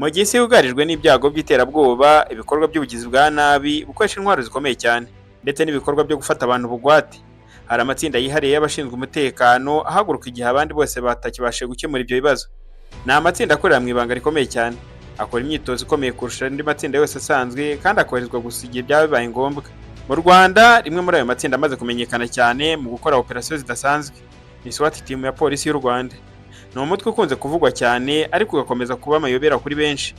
Mu gihe isi yugarijwe n'ibyago by'iterabwoba, ibikorwa by'ubugizi bwa nabi bukoresha intwaro zikomeye cyane, ndetse n'ibikorwa byo gufata abantu bugwate, hari amatsinda yihariye y'abashinzwe umutekano ahaguruka igihe abandi bose batakibashe gukemura ibyo bibazo. Ni amatsinda akorera mu ibanga rikomeye cyane, akora imyitozo ikomeye kurusha andi matsinda yose asanzwe kandi akoherezwa gusa igihe byaba bibaye ngombwa. Mu Rwanda, rimwe muri ayo matsinda amaze kumenyekana cyane mu gukora operasiyo zidasanzwe ni SWAT Team ya Polisi y'u Rwanda. Ni umutwe ukunze kuvugwa cyane ariko ugakomeza kuba amayobera kuri benshi.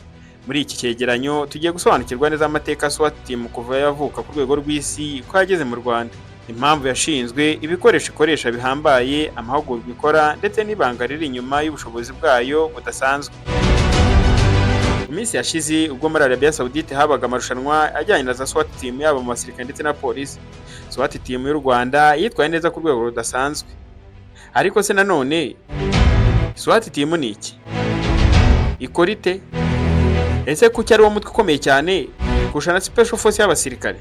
Muri iki cyegeranyo tugiye gusobanukirwa neza amateka SWAT Team kuva yavuka ku rwego rw'isi ko yageze mu Rwanda, impamvu yashinzwe, ibikoresho ikoresha bihambaye, amahugurwa ikora ndetse n'ibanga riri inyuma y'ubushobozi bwayo budasanzwe. Mu minsi yashize ubwo muri Arabia Saudite habaga amarushanwa ajyanye na za SWAT Team yaba mu basirikare ndetse na polisi, SWAT Team y'u Rwanda yitwaye neza ku rwego rudasanzwe. Ariko se nanone SWAT Team ni iki? Ikora ite? Ese kuki ari wo mutwe ukomeye cyane kurusha na Special Force y'abasirikare?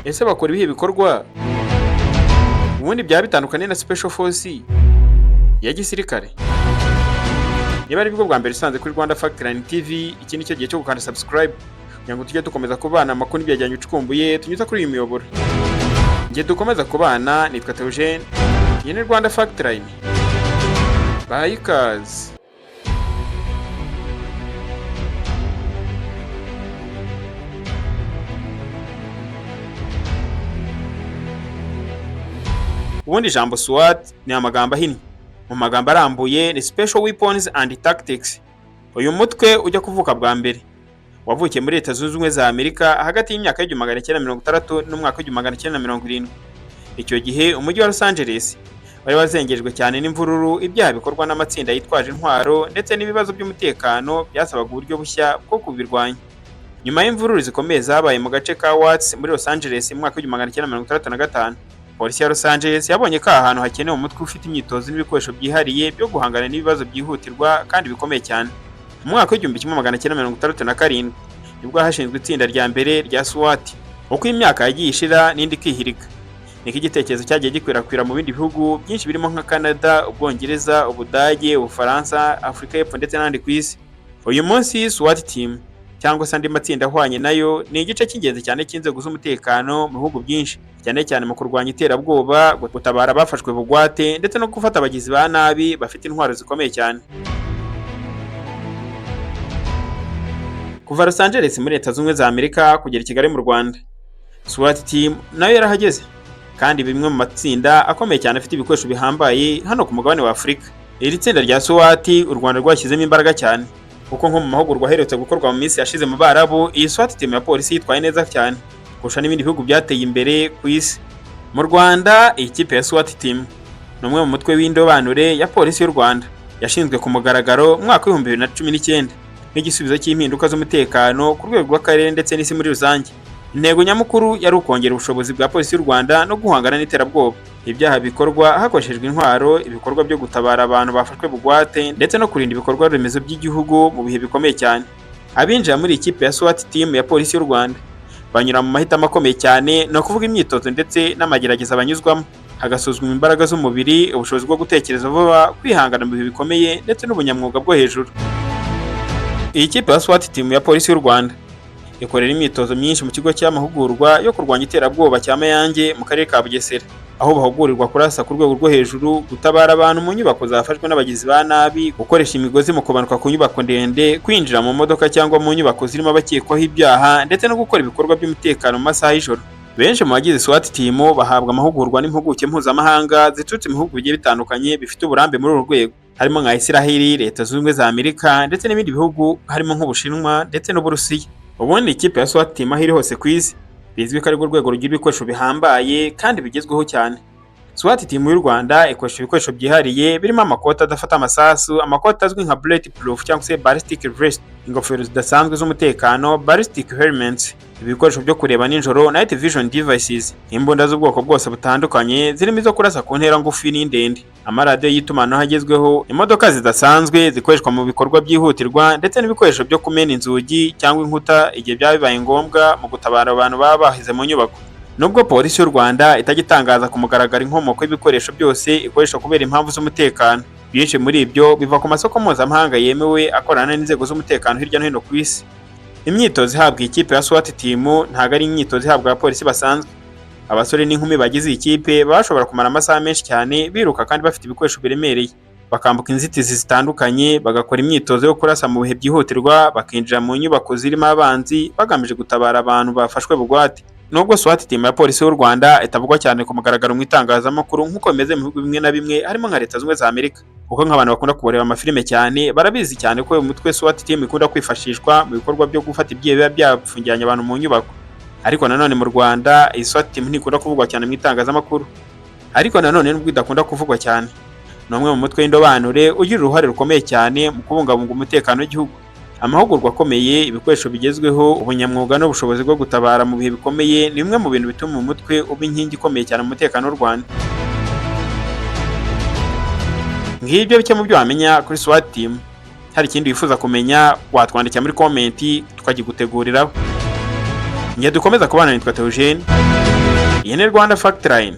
Ese bakora ibihe bikorwa ubundi byaba bitandukanye na Special Force ya gisirikare? Niba ari bwo bwa mbere usanze kuri Rwanda Factline TV, iki ni cyo gihe cyo gukanda subscribe kugira ngo tujye dukomeza kubana amakuru n'ibyajyanye ucukumbuye tunyuza kuri iyi miyoboro. Ngiye dukomeza kubana, nitwa Theogene, iyi ni Rwanda Factline. Bayikazi. Ubundi ijambo SWAT ni amagambo ahinnye. Mu magambo arambuye ni Special Weapons and Tactics. Uyu mutwe ujya kuvuka bwa mbere wavukiye muri Leta Zunze Ubumwe za Amerika hagati y'imyaka y'1960 n'umwaka w'1970. Icyo gihe umujyi wa Los Angeles wari wazengejwe cyane n'imvururu, ibyaha bikorwa n'amatsinda yitwaje intwaro ndetse n'ibibazo by'umutekano byasabaga uburyo bushya bwo kubirwanya. Nyuma y'imvururu zikomeye zabaye mu gace ka Watts muri Los Angeles mu mwaka w'1965, polisi ya Los Angeles yabonye ko ahantu hakenewe umutwe ufite imyitozo n'ibikoresho byihariye byo guhangana n'ibibazo byihutirwa kandi bikomeye cyane. Mu mwaka w'1967 nibwo hashinzwe itsinda rya mbere rya SWAT. Uko imyaka yagiye ishira n'indi kwihirika, niko igitekerezo cyagiye gikwirakwira mu bindi bihugu byinshi birimo nka Canada, Ubwongereza, Ubudage, Ubufaransa, Afurika y'Epfo ndetse n'ahandi ku isi. Uyu munsi SWAT Team cyangwa se andi matsinda ahwanye nayo ni igice cy'ingenzi cyane cy'inzego z'umutekano mu bihugu byinshi, cyane cyane mu kurwanya iterabwoba, gutabara abafashwe bugwate ndetse no gufata abagizi ba nabi bafite intwaro zikomeye cyane. Kuva Los Angeles muri Leta Zunze Ubumwe za Amerika kugera Kigali mu Rwanda, SWAT Team nayo yarahageze, kandi bimwe mu matsinda akomeye cyane afite ibikoresho bihambaye hano ku mugabane wa Afurika. Iri tsinda rya SWAT u Rwanda rwashyizemo imbaraga cyane, kuko nko mu mahugurwa aherutse gukorwa mu minsi yashize mu Barabu, iyi SWAT Team ya polisi yitwaye neza cyane kurusha n'ibindi bihugu byateye imbere ku isi. Mu Rwanda, iyi kipe ya SWAT Team ni umwe mu mutwe w'indobanure ya polisi y'u Rwanda, yashinzwe ku mugaragaro mu mwaka w'2019 nk'igisubizo cy'impinduka z'umutekano ku rwego rw'akarere ndetse n'isi muri rusange. Intego nyamukuru yari ukongera ubushobozi bwa polisi y'u Rwanda no guhangana n'iterabwoba, ibyaha bikorwa hakoreshejwe intwaro, ibikorwa byo gutabara abantu bafashwe bugwate ndetse no kurinda ibikorwa remezo by'igihugu mu bihe bikomeye cyane. Abinjira muri ikipe ya SWAT Team ya polisi y'u Rwanda banyura mu mahitamo akomeye cyane, no kuvuga imyitozo ndetse n'amagerageza banyuzwamo, hagasuzumwa imbaraga z'umubiri, ubushobozi bwo gutekereza vuba, kwihangana mu bihe bikomeye ndetse n'ubunyamwuga bwo hejuru. Iyi kipe ya SWAT Team ya polisi y'u Rwanda ikorera imyitozo myinshi mu kigo cy'amahugurwa yo kurwanya iterabwoba cya Mayange mu karere ka Bugesera, aho bahugurirwa kurasa ku rwego rwo hejuru, gutabara abantu mu nyubako zafashwe n'abagizi ba nabi, gukoresha imigozi mu kubanuka ku nyubako ndende, kwinjira mu modoka cyangwa mu nyubako zirimo abakekwaho ibyaha ndetse no gukora ibikorwa by'umutekano mu masaha y'ijoro. Benshi mu bagize SWAT Team bahabwa amahugurwa n'impuguke mpuzamahanga ziturutse mu bihugu bigiye bitandukanye bifite uburambe muri uru rwego, harimo nka Israel, Leta Zunze Ubumwe za Amerika ndetse n'ibindi bihugu harimo nk'Ubushinwa ndetse n'Uburusiya. Ubundi ikipe ya SWAT Team aho iri hose ku isi bizwi ko ari rwego rugira ibikoresho bihambaye kandi bigezweho cyane. SWAT Team y'u Rwanda ikoresha ibikoresho byihariye birimo amakoti adafata amasasu, amakoti azwi nka bulletproof cyangwa se ballistic vest, ingofero zidasanzwe z'umutekano, ballistic helmets, ibikoresho byo kureba nijoro, night vision devices, imbunda z'ubwoko bwose butandukanye zirimo izo kurasa ku ntera ngufi n'indende, amaradiyo y'itumanaho agezweho, imodoka zidasanzwe zikoreshwa mu bikorwa byihutirwa ndetse n'ibikoresho byo kumena inzugi cyangwa inkuta igihe byaba bibaye ngombwa mu gutabara abantu baba bahize mu nyubako. Nubwo polisi y'u Rwanda itagitangaza ku mugaragaro inkomoko y'ibikoresho byose ikoresha kubera impamvu z'umutekano, Byinshi muri ibyo biva ku masoko mpuzamahanga yemewe akorana n'inzego z'umutekano hirya no hino ku isi. Imyitozo ihabwa ikipe ya SWAT team ntago ari imyitozo ihabwa abapolisi basanzwe. Abasore n'inkumi bagize iyi kipe bashobora kumara amasaha menshi cyane biruka kandi bafite ibikoresho biremereye, bakambuka inzitizi zitandukanye, bagakora imyitozo yo kurasa mu bihe byihutirwa, bakinjira mu nyubako zirimo abanzi bagamije gutabara abantu bafashwe bugwate. Nubwo SWAT team ya polisi y'u Rwanda itavugwa cyane ku mugaragaro mu itangazamakuru nk'uko bimeze mu bihugu bimwe na bimwe harimo nka Leta Zunze Ubumwe za Amerika, kuko nk'abantu bakunda kureba amafilime cyane barabizi cyane ko uyu mutwe SWAT team ikunda kwifashishwa mu bikorwa byo gufata ibyihe biba byafungiranye abantu mu nyubako. Ariko nanone mu Rwanda iyi SWAT team ntikunda kuvugwa cyane mu itangazamakuru. Ariko nanone nubwo idakunda kuvugwa cyane, ni umwe mu mutwe w'indobanure ugira uruhare rukomeye cyane mu kubungabunga umutekano w'igihugu. Amahugurwa akomeye, ibikoresho bigezweho, ubunyamwuga n'ubushobozi bwo gutabara mu bihe bikomeye ni bimwe mu bintu bituma umutwe uba inkingi ikomeye cyane mu mutekano w'u Rwanda. Ngibyo bike mu byo wamenya kuri SWAT team. Hari ikindi wifuza kumenya watwandikira muri comment tukagiguteguriraho. Ngiye dukomeza kubana nitwa Theogene. Iyi ni Rwanda Fact Line.